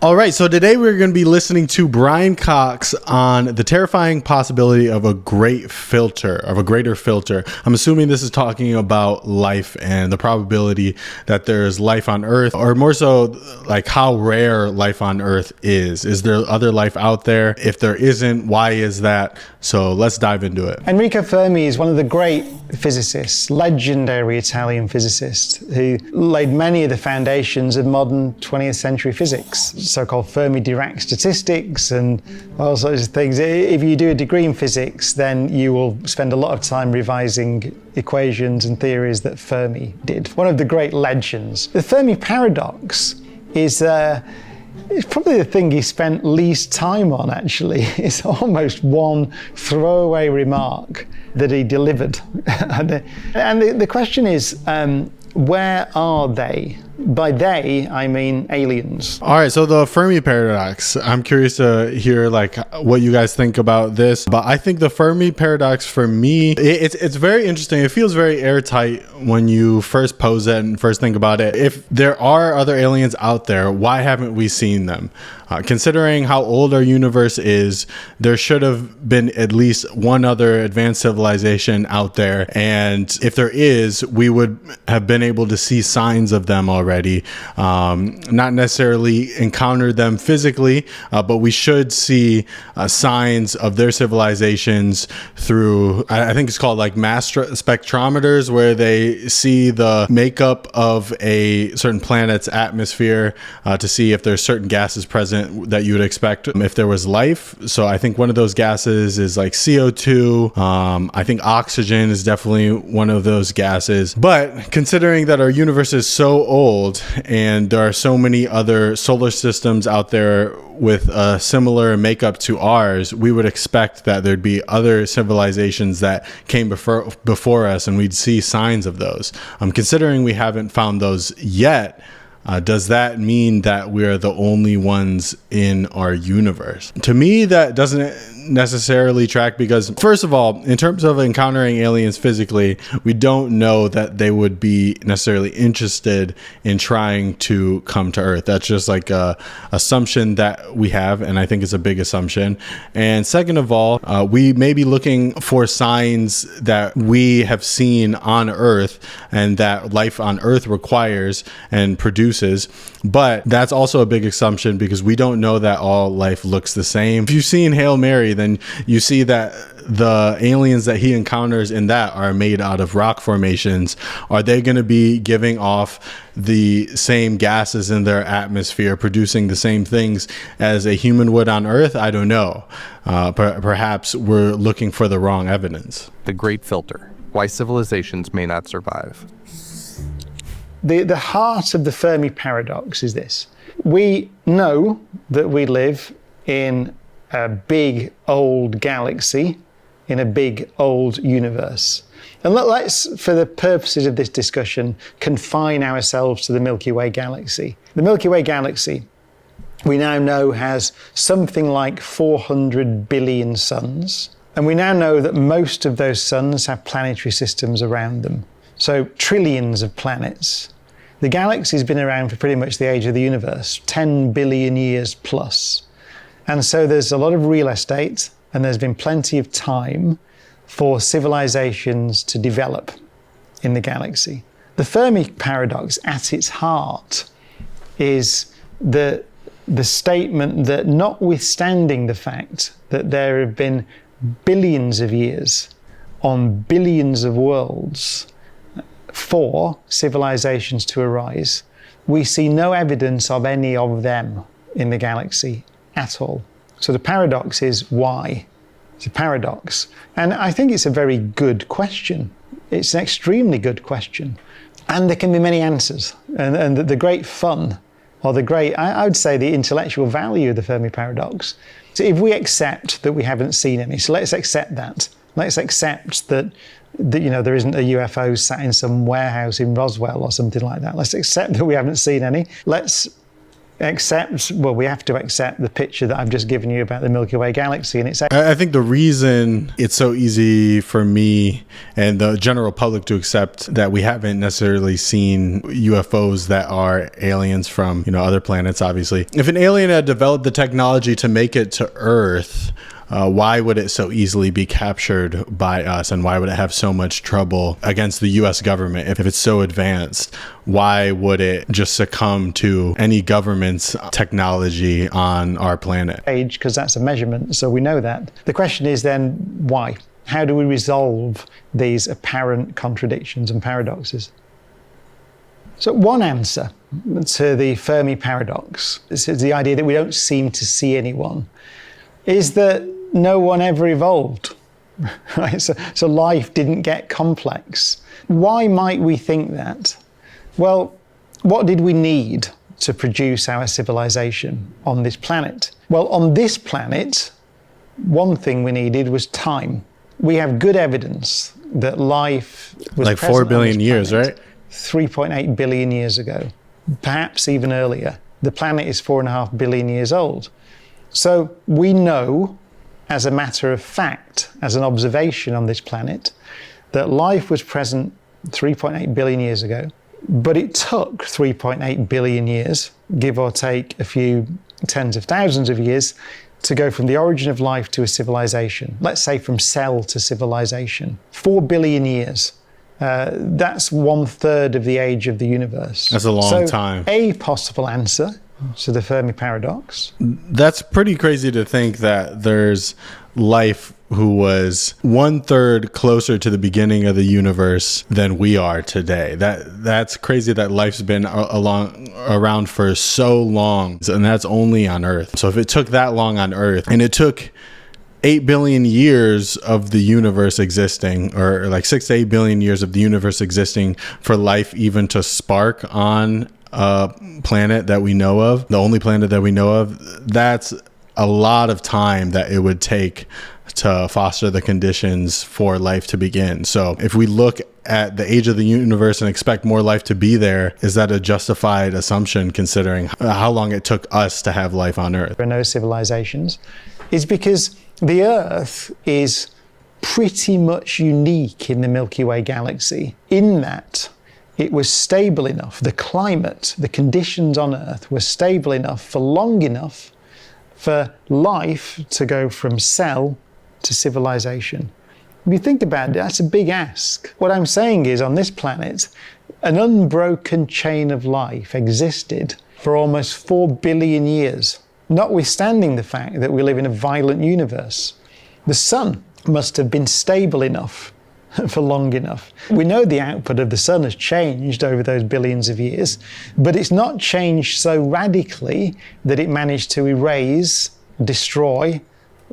All right, so today we're going to be listening to Brian Cox on the terrifying possibility of a greater filter. I'm assuming this is talking about life and the probability that there's life on Earth, or more so like how rare life on Earth is. Is there other life out there? If there isn't, why is that? So let's dive into it. Enrico Fermi is one of the great physicists, legendary Italian physicist, who laid many of the foundations of modern 20th century physics, so-called Fermi Dirac statistics and all sorts of things. If you do a degree in physics, then you will spend a lot of time revising equations and theories that Fermi did. One of the great legends. The Fermi Paradox is it's probably the thing he spent least time on, actually. It's almost one throwaway remark that he delivered. And the question is, where are they? By they, I mean aliens. All right, so the Fermi Paradox. I'm curious to hear like what you guys think about this. But I think the Fermi Paradox, for me, it's very interesting. It feels very airtight when you first pose it and first think about it. If there are other aliens out there, why haven't we seen them? Considering how old our universe is, there should have been at least one other advanced civilization out there. And if there is, we would have been able to see signs of them already. Not necessarily encounter them physically, but we should see signs of their civilizations through, I think it's called like mass spectrometers, where they see the makeup of a certain planet's atmosphere to see if there's certain gases present that you would expect if there was life. So I think one of those gases is like CO2. I think oxygen is definitely one of those gases. But considering that our universe is so old and there are so many other solar systems out there with a similar makeup to ours, we would expect that there'd be other civilizations that came before us, and we'd see signs of those. Considering we haven't found those yet, does that mean that we're the only ones in our universe? To me, that doesn't necessarily track, because first of all, in terms of encountering aliens physically, we don't know that they would be necessarily interested in trying to come to Earth. That's just like a assumption that we have, and I think it's a big assumption. And second of all, we may be looking for signs that we have seen on Earth and that life on Earth requires and produces, but that's also a big assumption because we don't know that all life looks the same. If you've seen Hail Mary, then you see that the aliens that he encounters in that are made out of rock formations. Are they going to be giving off the same gases in their atmosphere, producing the same things as a human would on Earth? I don't know. Perhaps we're looking for the wrong evidence. The Great Filter: Why Civilizations May Not Survive. The heart of the Fermi Paradox is this. We know that we live in a big old galaxy, in a big old universe. And let's, for the purposes of this discussion, confine ourselves to the Milky Way galaxy. The Milky Way galaxy, we now know, has something like 400 billion suns. And we now know that most of those suns have planetary systems around them. So trillions of planets. The galaxy's been around for pretty much the age of the universe, 10 billion years plus. And so there's a lot of real estate, and there's been plenty of time for civilizations to develop in the galaxy. The Fermi Paradox, at its heart, is the statement that, notwithstanding the fact that there have been billions of years on billions of worlds for civilizations to arise, we see no evidence of any of them in the galaxy at all. So the paradox is why? It's a paradox. And I think it's a very good question. It's an extremely good question. And there can be many answers. And the great fun, or the great, I would say the intellectual value of the Fermi Paradox. So if we accept that we haven't seen any, so let's accept that. Let's accept that there isn't a UFO sat in some warehouse in Roswell or something like that. Let's accept that we haven't seen any. Let's we have to accept the picture that I've just given you about the Milky Way galaxy. And I think the reason it's so easy for me and the general public to accept that we haven't necessarily seen UFOs that are aliens from, other planets, obviously. If an alien had developed the technology to make it to Earth, why would it so easily be captured by us, and why would it have so much trouble against the US government? If it's so advanced, why would it just succumb to any government's technology on our planet? Age, because that's a measurement, so we know that. The question is then, why? How do we resolve these apparent contradictions and paradoxes? So one answer to the Fermi Paradox is the idea that we don't seem to see anyone, is that no one ever evolved, right? So life didn't get complex. Why might we think that? Well, what did we need to produce our civilization on this planet? Well, on this planet, one thing we needed was time. We have good evidence that life was like 4 billion years, right? 3.8 billion years ago, perhaps even earlier. The planet is 4.5 billion years old. So we know, as a matter of fact, as an observation on this planet, that life was present 3.8 billion years ago, but it took 3.8 billion years, give or take a few tens of thousands of years, to go from the origin of life to a civilization. Let's say from cell to civilization. 4 billion years. That's 1/3 of the age of the universe. That's a long time. A possible answer to the Fermi Paradox. That's pretty crazy to think that there's life who was 1/3 closer to the beginning of the universe than we are today. That's crazy that life's been around for so long, and that's only on Earth. So if it took that long on Earth, and it took 8 billion years of the universe existing, or like 6 to 8 billion years of the universe existing for life even to spark on a planet that we know of, the only planet that we know of, that's a lot of time that it would take to foster the conditions for life to begin. So if we look at the age of the universe and expect more life to be there, is that a justified assumption considering how long it took us to have life on Earth? There are no civilizations. It's because the Earth is pretty much unique in the Milky Way galaxy in that it was stable enough, the climate, the conditions on Earth were stable enough for long enough for life to go from cell to civilization. If you think about it, that's a big ask. What I'm saying is, on this planet, an unbroken chain of life existed for almost 4 billion years, notwithstanding the fact that we live in a violent universe. The sun must have been stable enough for long enough. We know the output of the sun has changed over those billions of years, but it's not changed so radically that it managed to erase, destroy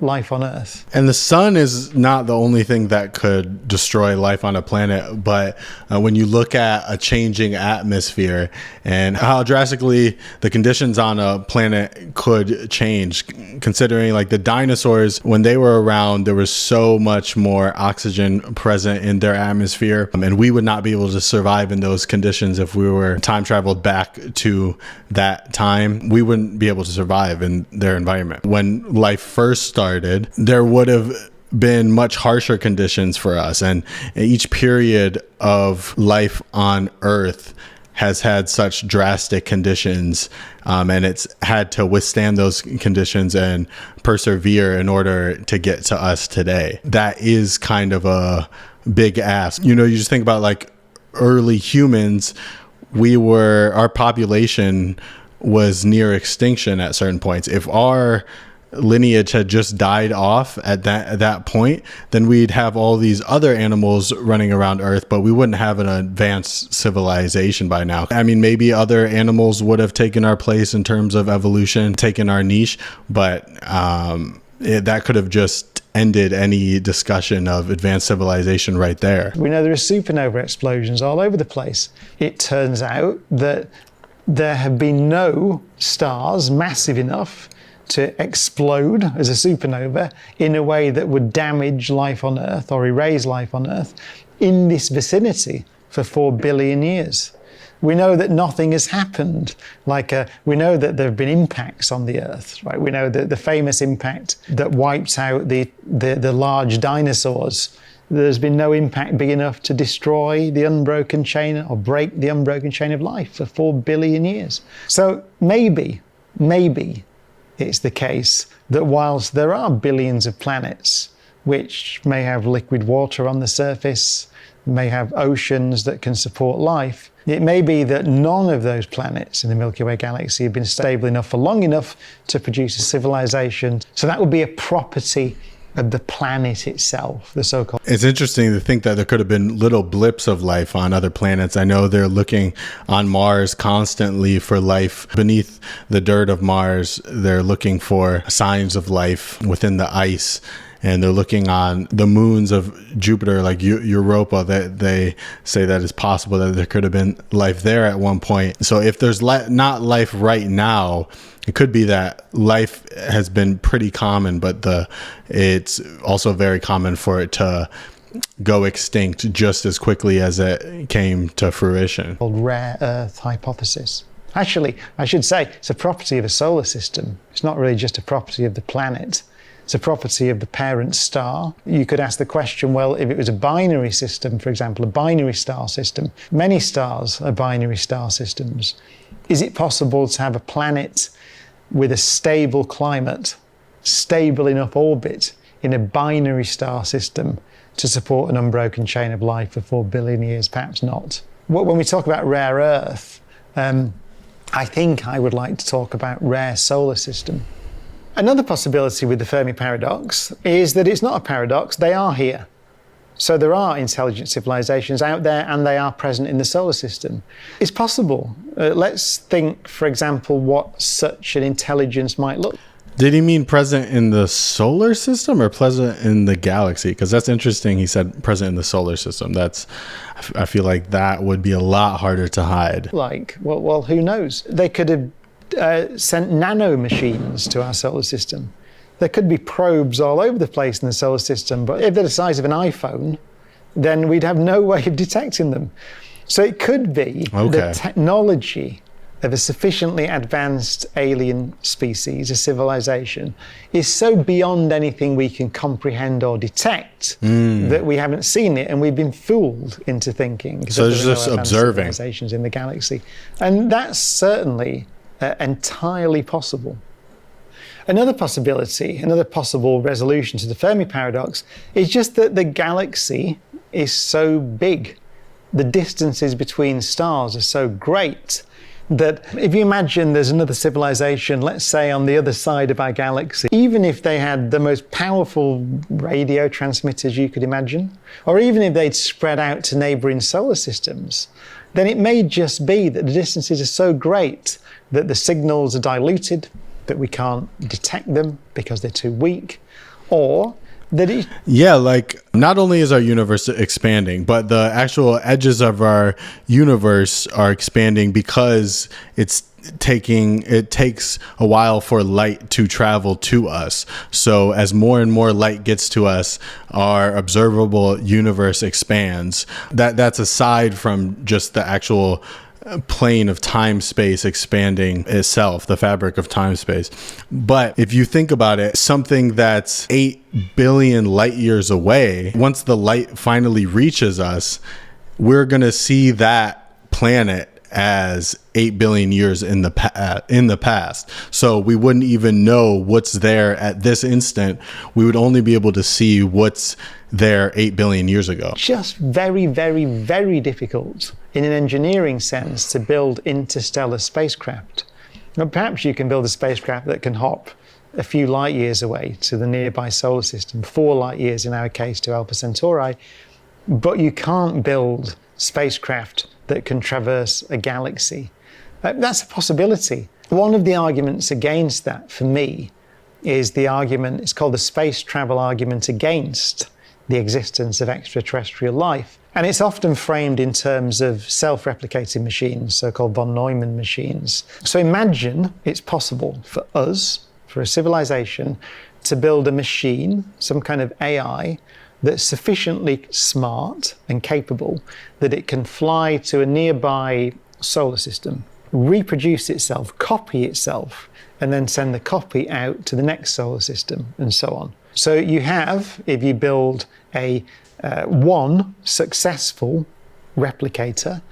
life on Earth. And the sun is not the only thing that could destroy life on a planet, but when you look at a changing atmosphere and how drastically the conditions on a planet could change, considering like the dinosaurs, when they were around, there was so much more oxygen present in their atmosphere, and we would not be able to survive in those conditions if we were time traveled back to that time. We wouldn't be able to survive in their environment. When life first started, there would have been much harsher conditions for us, and each period of life on Earth has had such drastic conditions, and it's had to withstand those conditions and persevere in order to get to us today. That is kind of a big ask. You just think about like early humans, our population was near extinction at certain points. If our lineage had just died off at that point, then we'd have all these other animals running around Earth, but we wouldn't have an advanced civilization by now. I mean, maybe other animals would have taken our place in terms of evolution, taken our niche, but that could have just ended any discussion of advanced civilization right there. We know there are supernova explosions all over the place. It turns out that there have been no stars massive enough to explode as a supernova in a way that would damage life on Earth or erase life on Earth in this vicinity for 4 billion years. We know that nothing has happened. We know that there have been impacts on the Earth, right? We know that the famous impact that wiped out the large dinosaurs. There's been no impact big enough to destroy the unbroken chain or break the unbroken chain of life for 4 billion years. So maybe it's the case that whilst there are billions of planets which may have liquid water on the surface, may have oceans that can support life, it may be that none of those planets in the Milky Way galaxy have been stable enough for long enough to produce a civilization. So that would be a property of the planet itself, the so-called. It's interesting to think that there could have been little blips of life on other planets. I know they're looking on Mars constantly for life. Beneath the dirt of Mars, they're looking for signs of life within the ice. And they're looking on the moons of Jupiter, like Europa, that they say that it's possible that there could have been life there at one point. So if there's not life right now, it could be that life has been pretty common, but it's also very common for it to go extinct just as quickly as it came to fruition. Called rare earth hypothesis. Actually, I should say it's a property of a solar system. It's not really just a property of the planet. It's a property of the parent star. You could ask the question, well, if it was a binary system, for example, a binary star system, many stars are binary star systems. Is it possible to have a planet with a stable climate, stable enough orbit in a binary star system to support an unbroken chain of life for 4 billion years? Perhaps not. When we talk about rare earth, I think I would like to talk about rare solar system. Another possibility with the Fermi Paradox is that it's not a paradox, they are here. So there are intelligent civilizations out there and they are present in the solar system. It's possible. Let's think, for example, what such an intelligence might look. Did he mean present in the solar system or present in the galaxy? Because that's interesting. He said present in the solar system. I feel like that would be a lot harder to hide. Well, who knows? They could have sent nano machines to our solar system. There could be probes all over the place in the solar system, but if they're the size of an iPhone, then we'd have no way of detecting them. So it could be the technology of a sufficiently advanced alien species, a civilization, is so beyond anything we can comprehend or detect that we haven't seen it and we've been fooled into thinking. So it's just observing civilizations in the galaxy. And that's certainly entirely possible. Another possibility, another possible resolution to the Fermi Paradox is just that the galaxy is so big. The distances between stars are so great that if you imagine there's another civilization, let's say on the other side of our galaxy, even if they had the most powerful radio transmitters you could imagine, or even if they'd spread out to neighboring solar systems, then it may just be that the distances are so great that the signals are diluted, that we can't detect them because they're too weak, or that not only is our universe expanding, but the actual edges of our universe are expanding because it takes a while for light to travel to us. So as more and more light gets to us, our observable universe expands. That's aside from just the actual plane of time-space expanding itself, the fabric of time-space. But if you think about it, something that's 8 billion light years away, once the light finally reaches us, we're going to see that planet as 8 billion years in the past. So we wouldn't even know what's there at this instant. We would only be able to see what's there 8 billion years ago. Just very, very, very difficult in an engineering sense to build interstellar spacecraft. Now, perhaps you can build a spacecraft that can hop a few light years away to the nearby solar system, 4 light years in our case to Alpha Centauri, but you can't build spacecraft that can traverse a galaxy. That's a possibility. One of the arguments against that for me is the argument, it's called the space travel argument against the existence of extraterrestrial life. And it's often framed in terms of self-replicating machines, so-called von Neumann machines. So imagine it's possible for us, for a civilization, to build a machine, some kind of AI, that's sufficiently smart and capable that it can fly to a nearby solar system, reproduce itself, copy itself, and then send the copy out to the next solar system, and so on. So you have, if you build a one successful replicator,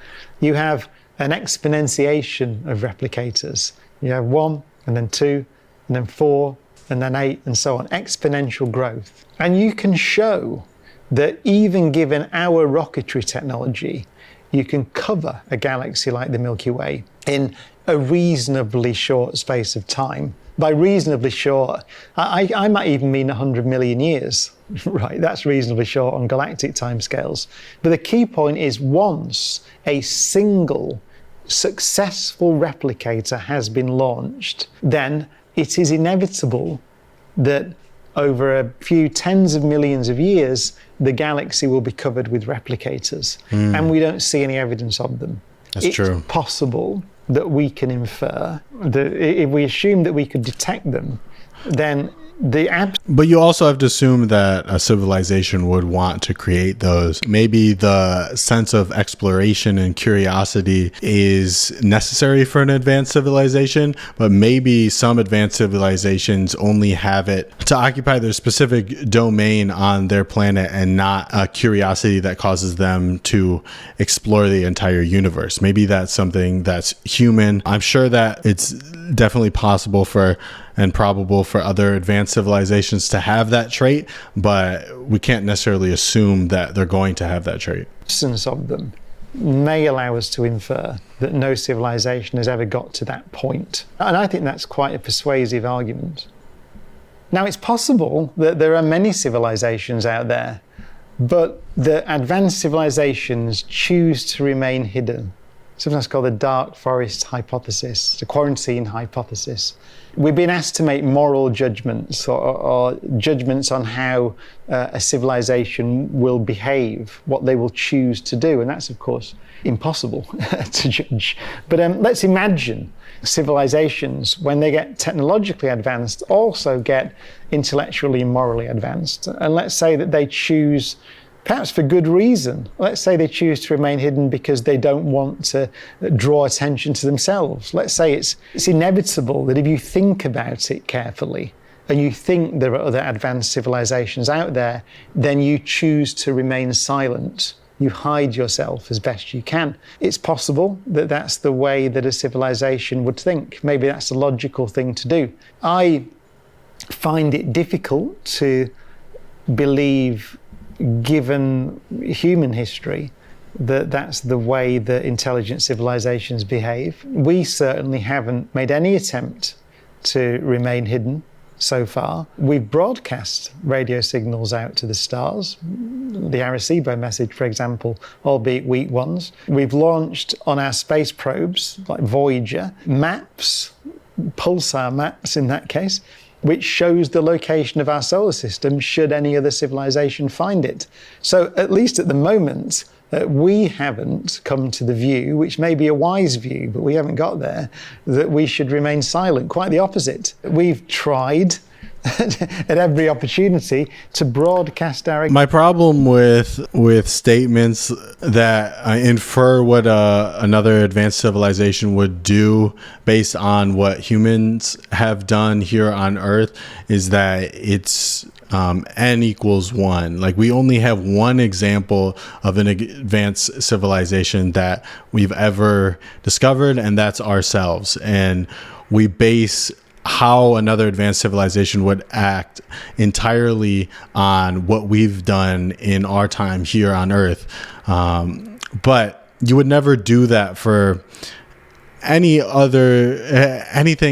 you have an exponentiation of replicators. You have 1, and then 2, and then 4, and then 8, and so on, exponential growth. And you can show that even given our rocketry technology, you can cover a galaxy like the Milky Way in a reasonably short space of time. By reasonably short, I might even mean 100 million years, right? That's reasonably short on galactic timescales. But the key point is, once a single successful replicator has been launched, then it is inevitable that over a few tens of millions of years, the galaxy will be covered with replicators. And we don't see any evidence of them. That's true. It's possible that we can infer that if we assume that we could detect them, then But you also have to assume that a civilization would want to create those. Maybe the sense of exploration and curiosity is necessary for an advanced civilization, but maybe some advanced civilizations only have it to occupy their specific domain on their planet and not a curiosity that causes them to explore the entire universe. Maybe that's something that's human. I'm sure that it's definitely possible for and probable for other advanced civilizations to have that trait, but we can't necessarily assume that they're going to have that trait. Absence of them may allow us to infer that no civilization has ever got to that point. And I think that's quite a persuasive argument. Now, it's possible that there are many civilizations out there, but the advanced civilizations choose to remain hidden. Sometimes called the dark forest hypothesis, the quarantine hypothesis. We've been asked to make moral judgments or judgments on how a civilization will behave, what they will choose to do, and that's of course impossible to judge. But let's imagine civilizations, when they get technologically advanced, also get intellectually and morally advanced. And let's say that they choose, perhaps for good reason, let's say they choose to remain hidden because they don't want to draw attention to themselves. Let's say it's inevitable that if you think about it carefully and you think there are other advanced civilizations out there, then you choose to remain silent. You hide yourself as best you can. It's possible that that's the way that a civilization would think. Maybe that's a logical thing to do. I find it difficult to believe, given human history, that that's the way that intelligent civilizations behave. We certainly haven't made any attempt to remain hidden so far. We've broadcast radio signals out to the stars, the Arecibo message, for example, albeit weak ones. We've launched on our space probes, like Voyager, maps, pulsar maps in that case, which shows the location of our solar system should any other civilization find it. So at least at the moment, we haven't come to the view, which may be a wise view, but we haven't got there, that we should remain silent. Quite the opposite. We've tried at every opportunity to broadcast our... My problem with statements that infer what another advanced civilization would do based on what humans have done here on Earth is that it's n equals 1. Like, we only have one example of an advanced civilization that we've ever discovered, and that's ourselves. And we base how another advanced civilization would act entirely on what we've done in our time here on Earth. But you would never do that for anything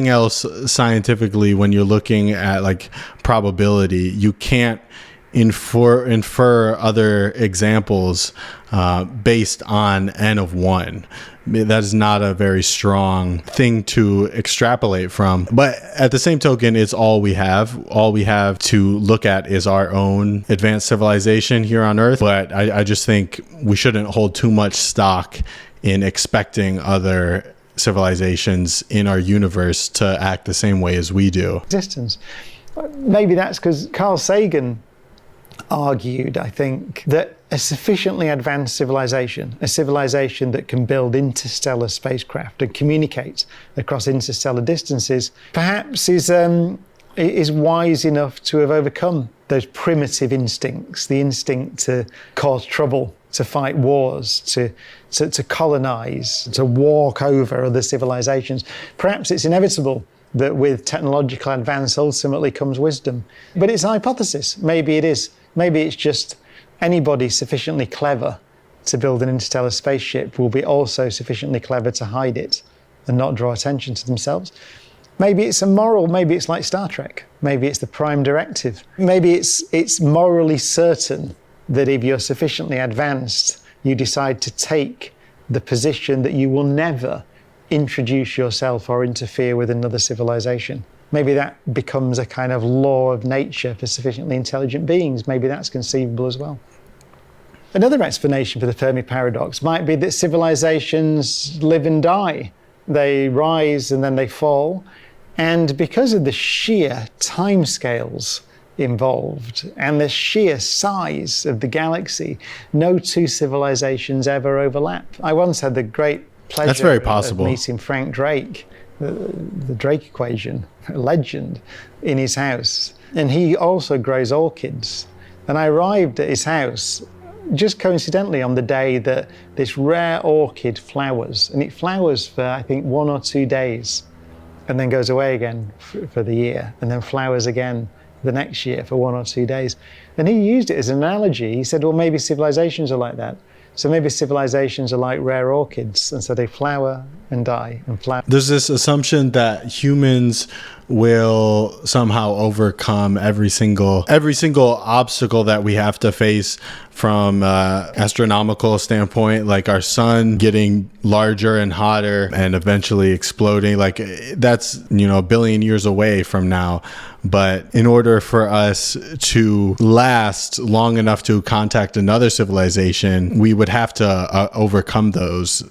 else scientifically. When you're looking at like probability, you can't infer other examples based on n of 1. That is not a very strong thing to extrapolate from. But at the same token, it's all we have. All we have to look at is our own advanced civilization here on Earth. But I just think we shouldn't hold too much stock in expecting other civilizations in our universe to act the same way as we do. Existence. Maybe that's because Carl Sagan argued, I think, that a sufficiently advanced civilization, a civilization that can build interstellar spacecraft and communicate across interstellar distances, perhaps is wise enough to have overcome those primitive instincts, the instinct to cause trouble, to fight wars, to colonize, to walk over other civilizations. Perhaps it's inevitable that with technological advance ultimately comes wisdom. But it's a hypothesis. Maybe it is. Maybe it's just anybody sufficiently clever to build an interstellar spaceship will be also sufficiently clever to hide it and not draw attention to themselves. Maybe it's immoral, maybe it's like Star Trek. Maybe it's the prime directive. Maybe it's morally certain that if you're sufficiently advanced, you decide to take the position that you will never introduce yourself or interfere with another civilization. Maybe that becomes a kind of law of nature for sufficiently intelligent beings. Maybe that's conceivable as well. Another explanation for the Fermi Paradox might be that civilizations live and die. They rise and then they fall. And because of the sheer timescales involved and the sheer size of the galaxy, no two civilizations ever overlap. I once had the great pleasure That's very possible. of meeting Frank Drake, the Drake equation, a legend, in his house. And he also grows orchids. And I arrived at his house just coincidentally on the day that this rare orchid flowers. And it flowers for, I think, 1 or 2 days and then goes away again for the year and then flowers again the next year for 1 or 2 days. And he used it as an analogy. He said, well, maybe civilizations are like that. So maybe civilizations are like rare orchids, and so they flower and die and flower. There's this assumption that humans will somehow overcome every single obstacle that we have to face from astronomical standpoint, like our sun getting larger and hotter and eventually exploding. Like that's, a billion years away from now. But in order for us to last long enough to contact another civilization, we would have to overcome those.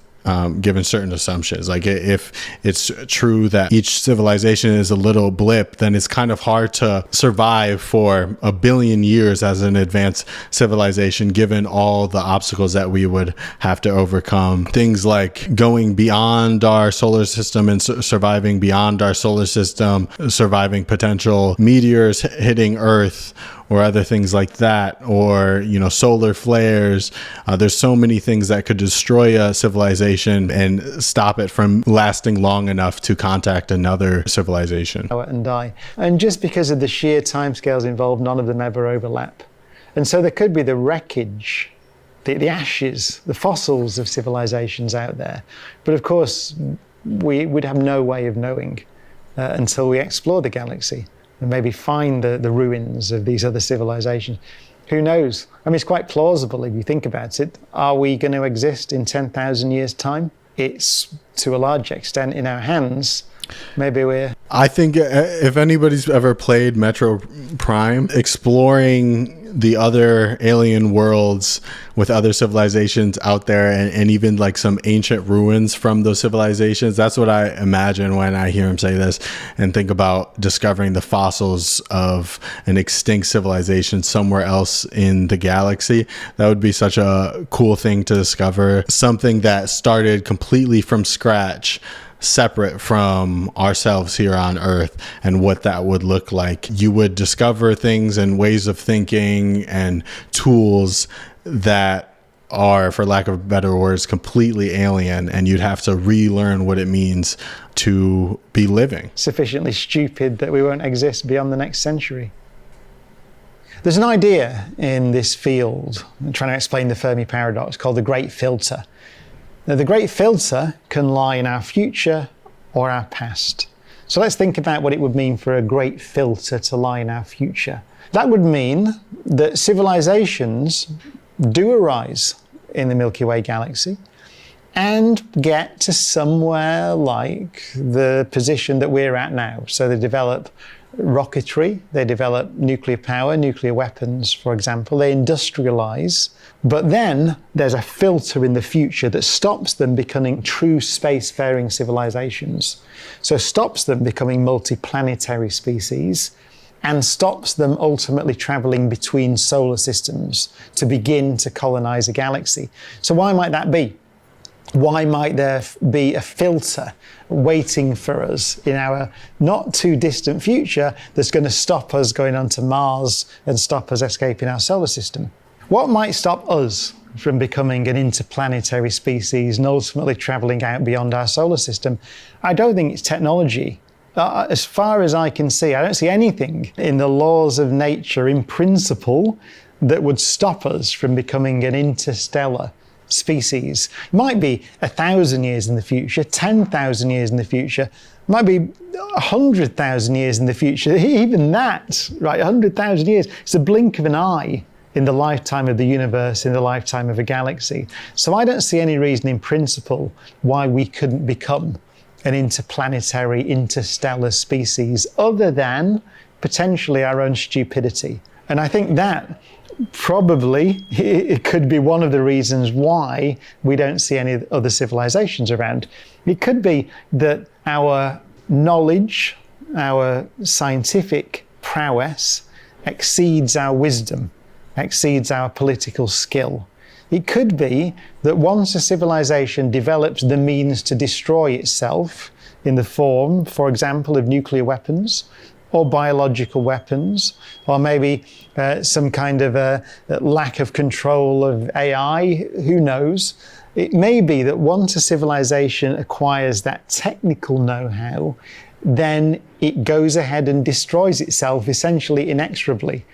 Given certain assumptions. Like if it's true that each civilization is a little blip, then it's kind of hard to survive for 1 billion years as an advanced civilization, given all the obstacles that we would have to overcome. Things like going beyond our solar system and surviving beyond our solar system, surviving potential meteors hitting Earth, or other things like that, or, solar flares. There's so many things that could destroy a civilization and stop it from lasting long enough to contact another civilization. And die. And just because of the sheer timescales involved, none of them ever overlap. And so there could be the wreckage, the ashes, the fossils of civilizations out there. But of course, we would have no way of knowing until we explore the galaxy and maybe find the ruins of these other civilizations. Who knows? I mean, it's quite plausible if you think about it. Are we going to exist in 10,000 years' time? It's, to a large extent, in our hands. Maybe we're... I think if anybody's ever played Metro Prime, exploring the other alien worlds with other civilizations out there and even like some ancient ruins from those civilizations, that's what I imagine when I hear him say this and think about discovering the fossils of an extinct civilization somewhere else in the galaxy. That would be such a cool thing to discover, something that started completely from scratch, separate from ourselves here on Earth, and what that would look like. You would discover things and ways of thinking and tools that are, for lack of better words, completely alien, and you'd have to relearn what it means to be living. Sufficiently stupid that we won't exist beyond the next century. There's an idea in this field, trying to explain the Fermi Paradox, called the Great Filter. Now, the Great Filter can lie in our future or our past. So let's think about what it would mean for a Great Filter to lie in our future. That would mean that civilizations do arise in the Milky Way galaxy and get to somewhere like the position that we're at now. So they develop rocketry, they develop nuclear power, nuclear weapons, for example, they industrialize, but then there's a filter in the future that stops them becoming true spacefaring civilizations. So stops them becoming multiplanetary species and stops them ultimately traveling between solar systems to begin to colonize a galaxy. So why might that be? Why might there be a filter waiting for us in our not too distant future that's going to stop us going onto Mars and stop us escaping our solar system? What might stop us from becoming an interplanetary species and ultimately traveling out beyond our solar system? I don't think it's technology. As far as I can see, I don't see anything in the laws of nature in principle that would stop us from becoming an interstellar species. It might be 1,000 years in the future, 10,000 years in the future, might be 100,000 years in the future. Even that, right, 100,000 years, it's a blink of an eye in the lifetime of the universe, in the lifetime of a galaxy. So I don't see any reason in principle why we couldn't become an interplanetary, interstellar species other than potentially our own stupidity. And I think that probably it could be one of the reasons why we don't see any other civilizations around. It could be that our knowledge, our scientific prowess exceeds our wisdom, exceeds our political skill. It could be that once a civilization develops the means to destroy itself in the form, for example, of nuclear weapons or biological weapons, or maybe some kind of a lack of control of AI, who knows? It may be that once a civilization acquires that technical know-how, then it goes ahead and destroys itself essentially inexorably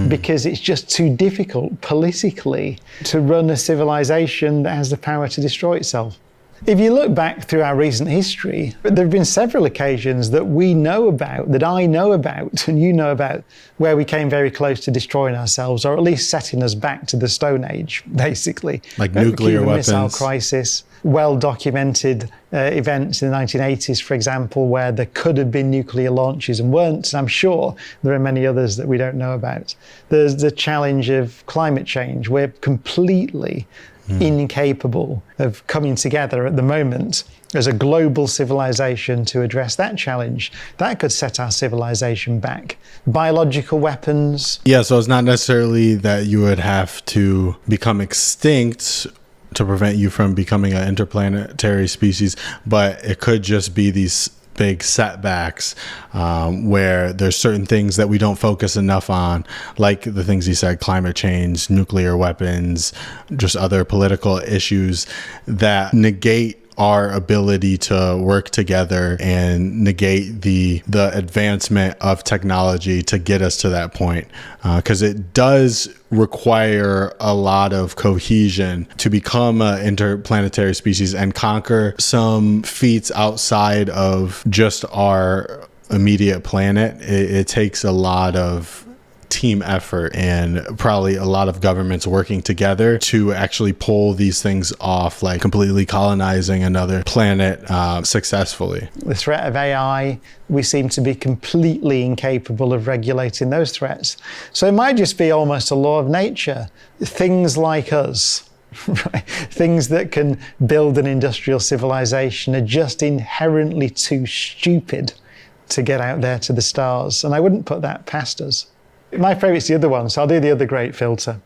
because it's just too difficult politically to run a civilization that has the power to destroy itself. If you look back through our recent history, there have been several occasions that we know about, that I know about, and you know about, where we came very close to destroying ourselves, or at least setting us back to the Stone Age, basically. Like nuclear Cuban weapons. Missile crisis, well-documented events in the 1980s, for example, where there could have been nuclear launches and weren't. And I'm sure there are many others that we don't know about. There's the challenge of climate change. We're completely incapable of coming together at the moment as a global civilization to address that challenge. That could set our civilization back. Biological weapons. Yeah, so it's not necessarily that you would have to become extinct to prevent you from becoming an interplanetary species, but it could just be these big setbacks where there's certain things that we don't focus enough on, like the things you said, climate change, nuclear weapons, just other political issues that negate our ability to work together and negate the advancement of technology to get us to that point. Because it does require a lot of cohesion to become an interplanetary species and conquer some feats outside of just our immediate planet. It takes a lot of team effort and probably a lot of governments working together to actually pull these things off, like completely colonizing another planet successfully. The threat of AI, we seem to be completely incapable of regulating those threats. So it might just be almost a law of nature. Things like us, right? Things that can build an industrial civilization are just inherently too stupid to get out there to the stars. And I wouldn't put that past us. My favourite's the other one, so I'll do the other great filter.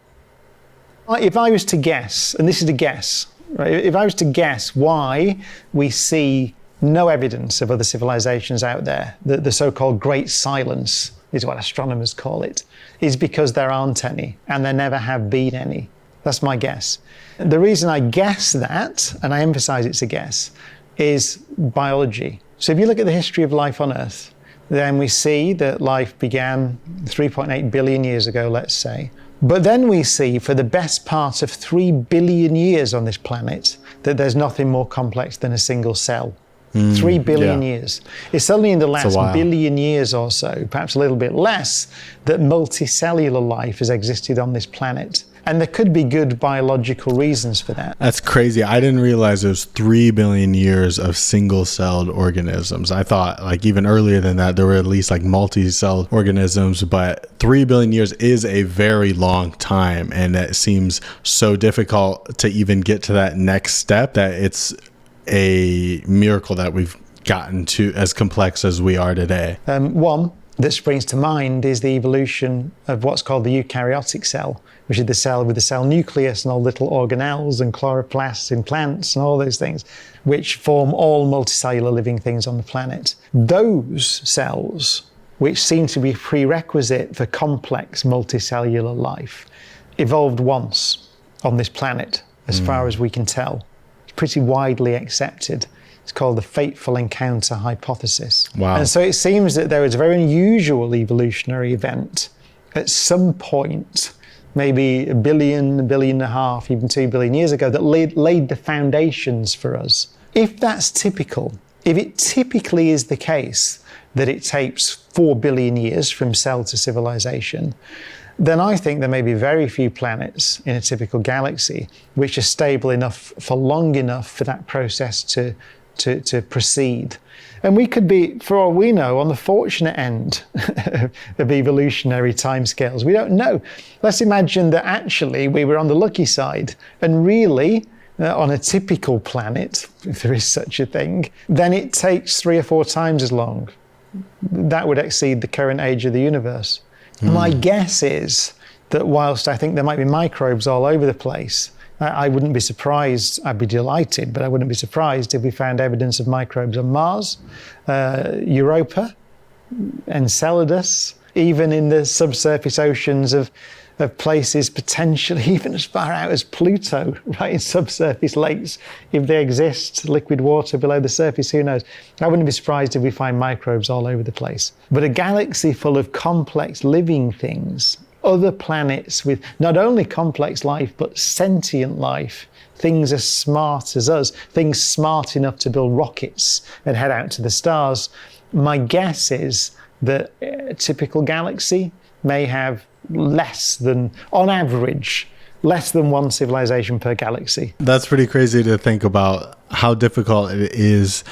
If I was to guess, and this is a guess, right? If I was to guess why we see no evidence of other civilizations out there, the so-called Great Silence is what astronomers call it, is because there aren't any, and there never have been any. That's my guess. The reason I guess that, and I emphasize it's a guess, is biology. So if you look at the history of life on Earth, then we see that life began 3.8 billion years ago, let's say. But then we see for the best part of 3 billion years on this planet that there's nothing more complex than a single cell. 3 billion years. It's only in the last billion years or so, perhaps a little bit less, that multicellular life has existed on this planet. And there could be good biological reasons for that. That's crazy. I didn't realize there was 3 billion years of single-celled organisms. I thought like even earlier than that, there were at least like multi-celled organisms, but 3 billion years is a very long time. And it seems so difficult to even get to that next step that it's a miracle that we've gotten to as complex as we are today. One, that springs to mind is the evolution of what's called the eukaryotic cell, which is the cell with the cell nucleus and all little organelles and chloroplasts in plants and all those things, which form all multicellular living things on the planet. Those cells, which seem to be prerequisite for complex multicellular life, evolved once on this planet, as far as we can tell. It's pretty widely accepted. It's called the fateful encounter hypothesis. Wow. And so it seems that there was a very unusual evolutionary event at some point, maybe a billion and a half, even 2 billion years ago, that laid the foundations for us. If that's typical, if it typically is the case that it takes 4 billion years from cell to civilization, then I think there may be very few planets in a typical galaxy which are stable enough for long enough for that process to proceed. And we could be, for all we know, on the fortunate end of evolutionary timescales. We don't know. Let's imagine that actually we were on the lucky side, and really, on a typical planet, if there is such a thing, then it takes 3 or 4 times as long. That would exceed the current age of the universe. My guess is that whilst I think there might be microbes all over the place, I wouldn't be surprised, I'd be delighted, but I wouldn't be surprised if we found evidence of microbes on Mars, Europa, Enceladus, even in the subsurface oceans of places potentially even as far out as Pluto, right, in subsurface lakes, if they exist, liquid water below the surface, who knows. I wouldn't be surprised if we find microbes all over the place. But a galaxy full of complex living things, other planets with not only complex life, but sentient life, things as smart as us, things smart enough to build rockets and head out to the stars. My guess is that a typical galaxy may have less than, on average, less than 1 civilization per galaxy. That's pretty crazy to think about how difficult it is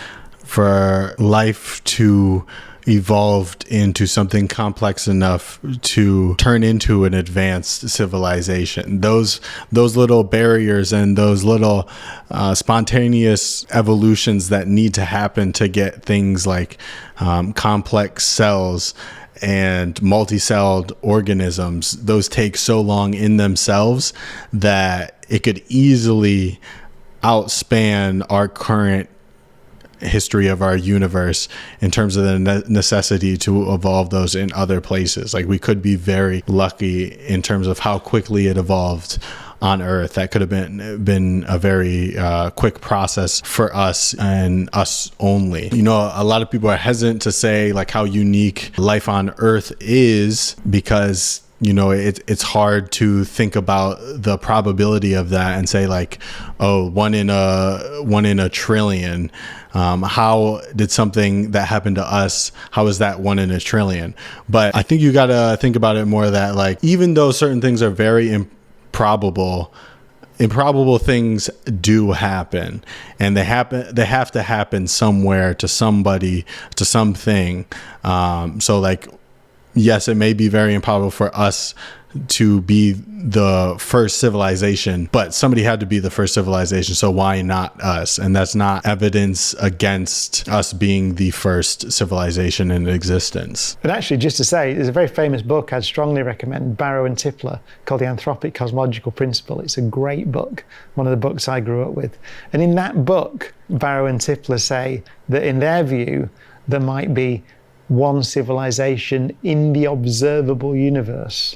for life to evolve into something complex enough to turn into an advanced civilization. Those little barriers and those little spontaneous evolutions that need to happen to get things like complex cells and multi-celled organisms, those take so long in themselves that it could easily outspan our current history of our universe in terms of the necessity to evolve those in other places. Like, we could be very lucky in terms of how quickly it evolved on Earth. That could have been a very quick process for us and us only. You know, a lot of people are hesitant to say like how unique life on Earth is because, you know, it's hard to think about the probability of that and say like, oh, one in a trillion. How did something that happened to us, how is that 1 in a trillion? But I think you gotta think about it more that like, even though certain things are very improbable things do happen, and they have to happen somewhere, to somebody, to something. So like, yes, it may be very improbable for us to be the first civilization, but somebody had to be the first civilization, so why not us? And that's not evidence against us being the first civilization in existence. And actually, just to say, there's a very famous book I'd strongly recommend, Barrow and Tipler, called The Anthropic Cosmological Principle. It's a great book, one of the books I grew up with. And in that book, Barrow and Tipler say that in their view, there might be 1 civilization in the observable universe,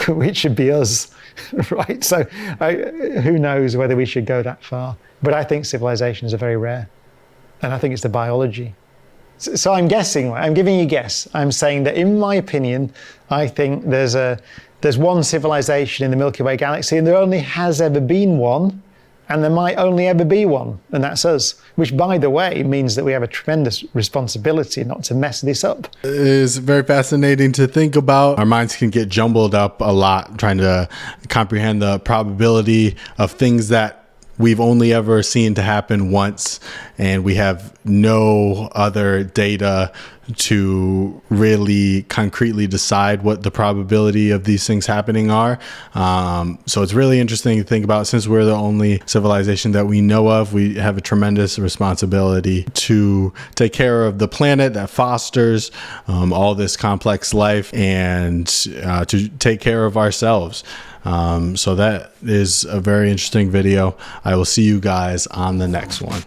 which should be us, right? So who knows whether we should go that far. But I think civilizations are very rare, and I think it's the biology. So I'm guessing, I'm giving you a guess. I'm saying that in my opinion, I think there's 1 civilization in the Milky Way galaxy, and there only has ever been 1, and there might only ever be 1, and that's us, which, by the way, means that we have a tremendous responsibility not to mess this up. It is very fascinating to think about. Our minds can get jumbled up a lot trying to comprehend the probability of things that we've only ever seen to happen once, and we have no other data to really concretely decide what the probability of these things happening are. So it's really interesting to think about. Since we're the only civilization that we know of, we have a tremendous responsibility to take care of the planet that fosters all this complex life, and to take care of ourselves. So that is a very interesting video. I will see you guys on the next one.